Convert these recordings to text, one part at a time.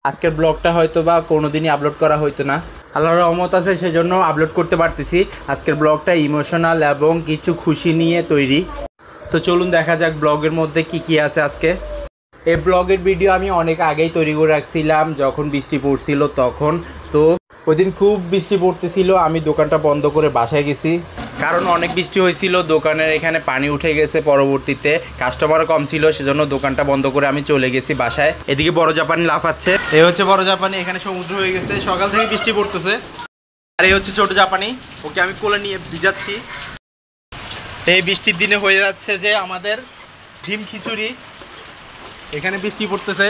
আজকের ব্লগটা হয়তো বা কোনোদিনই আপলোড করা হইতো না, আল্লাহর রহমত আছে সেজন্য আপলোড করতে পারতেছি। আজকের ব্লগটা ইমোশনাল এবং কিছু খুশি নিয়ে তৈরি। তো চলুন দেখা যাক ব্লগের মধ্যে কি কি আছে আজকে। এই ব্লগের ভিডিও আমি অনেক আগেই তৈরি করে রাখছিলাম, যখন বৃষ্টি পড়ছিল তখন। তো ওই দিন খুব বৃষ্টি পড়তেছিল, আমি দোকানটা বন্ধ করে বাসায় গেছি, কারণ অনেক বৃষ্টি হয়েছিল, দোকানের এখানে পানি উঠে গেছে। পরবর্তীতে কাস্টমারও কম ছিল, সেজন্য দোকানটা বন্ধ করে আমি চলে গেছি বাসায়। এদিকে বড় জাপানি লাফাচ্ছে, এই হচ্ছে বড় জাপানি, এখানে সমুদ্র হয়ে গেছে, সকাল থেকে বৃষ্টি পড়তেছে। আর এই হচ্ছে ছোট জাপানি, ওকে আমি কোলে নিয়ে ভিজাচ্ছি। এই বৃষ্টির দিনে হয়ে যাচ্ছে যে আমাদের ডিম খিচুড়ি, এখানে বৃষ্টি পড়তেছে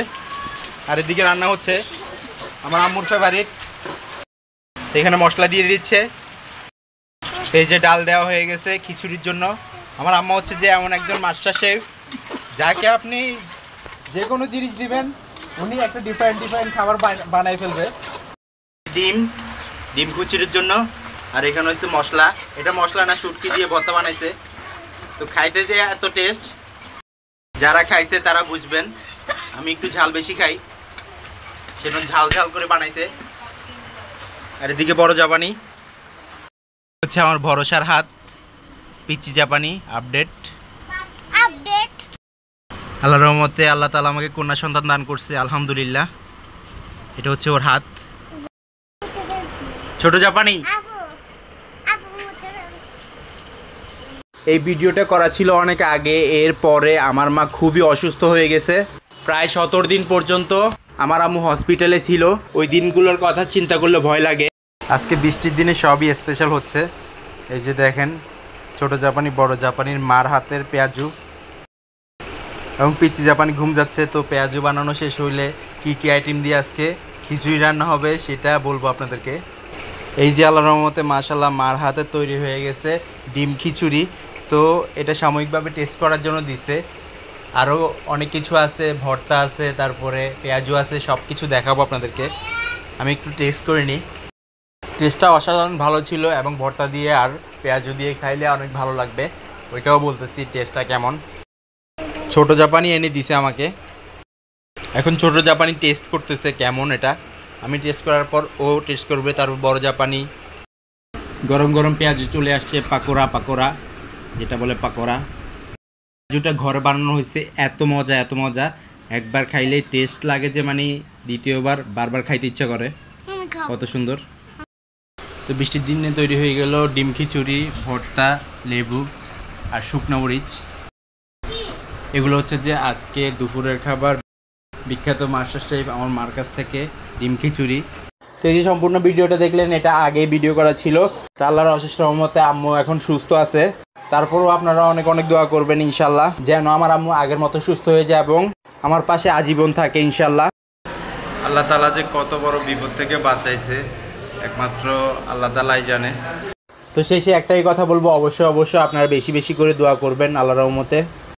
আর এদিকে রান্না হচ্ছে আমার আম্মুর ফেভারিট। এখানে মশলা দিয়ে দিচ্ছে, এই যে ডাল দেওয়া হয়ে গেছে খিচুড়ির জন্য। আমার আম্মা হচ্ছে যে এমন একজন মাস্টার শেফ, যাকে আপনি যে কোনো জিনিস দিবেন উনি একটা ডিফারেন্ট খাবার বানাই ফেলবে। ডিম খিচুড়ির জন্য। আর এখানে হচ্ছে মশলা, এটা মশলা না, শুটকি দিয়ে ভর্তা বানাইছে। তো খাইতে যে এত টেস্ট, যারা খাইছে তারা বুঝবেন। আমি একটু ঝাল বেশি খাই, সেজন্য ঝাল ঝাল করে বানাইছে। আর এদিকে বড় জাপানি হচ্ছে আমার ভরসার হাত, পিচ্চি জাপানি আপডেট। আল্লাহর রহমতে আল্লাহ তাআলা আমাকে কন্যা সন্তান দান করছে, আলহামদুলিল্লাহ। এটা হচ্ছে ওর হাত, ছোট জাপানি। এই ভিডিওটা করা ছিল অনেক আগে, এরপরে আমার মা খুবই অসুস্থ হয়ে গেছে। প্রায় 17 দিন পর্যন্ত আমার আম্মু হসপিটালে ছিল। ওই দিনগুলোর কথা চিন্তা করলে ভয় লাগে। আজকে বৃষ্টির দিনে সবই স্পেশাল হচ্ছে। এই যে দেখেন, ছোট জাপানি বড় জাপানির মার হাতের পেঁয়াজু, এবং পিচ্চি জাপানি ঘুম যাচ্ছে। তো পেঁয়াজু বানানো শেষ হইলে কি কি আইটেম দিয়ে আজকে খিচুড়ি রান্না হবে সেটা বলবো আপনাদেরকে। এই যে আল্লাহর রহমতে মাশাআল্লাহ মার হাতে তৈরি হয়ে গেছে ডিম খিচুড়ি। তো এটা সাময়িকভাবে টেস্ট করার জন্য দিছে, আরও অনেক কিছু আছে, ভর্তা আছে, তারপরে পেঁয়াজু আছে, সব কিছু দেখাবো আপনাদেরকে। আমি একটু টেস্ট করে নিই। টেস্টটা অসাধারণ ভালো ছিল, এবং ভর্তা দিয়ে আর পেঁয়াজু দিয়ে খাইলে অনেক ভালো লাগবে, ওইটাও বলতেছি টেস্টটা কেমন। ছোট জাপানি এনে দিছে আমাকে, এখন ছোট জাপানি টেস্ট করতেছে কেমন এটা। আমি টেস্ট করার পর ও টেস্ট করবে, তারপর বড় জাপানি। গরম গরম পেঁয়াজু চলে আসছে, পাকোড়া যেটা বলে পাকোড়া। পেঁয়াজুটা ঘরে বানানো হয়েছে, এত মজা, একবার খাইলেই টেস্ট লাগে যে মানে দ্বিতীয়বার বারবার খাইতে ইচ্ছা করে, কত সুন্দর। তো বৃষ্টির দিনে তৈরি হয়ে গেল ডিম খিচুড়ি, ভর্তা, লেবু আর শুকনো মরিচ। এগুলো হচ্ছে যে আজকে দুপুরের খাবার। বিখ্যাত মাস্টার শেফ আমার মার কাছ থেকে ডিম খিচুড়ি। তো এই যে সম্পূর্ণ ভিডিওটা দেখলেন, এটা আগেই ভিডিও করা ছিল। তো আল্লাহর অশেষ রহমতে আম্মু এখন সুস্থ আছে। তারপরেও আপনারা অনেক দোয়া করবেন ইনশাল্লাহ, যেন আমার আম্মু আগের মতো সুস্থ হয়ে যায় এবং আমার পাশে আজীবন থাকে ইনশাল্লাহ। আল্লাহ তাআলা যে কত বড় বিপদ থেকে বাঁচাইছে একমাত্র আল্লাহ তাআলাই জানে। তো শেষে একটাই কথা বলবো, অবশ্যই আপনারা বেশি করে দোয়া করবেন আল্লাহর রহমতে।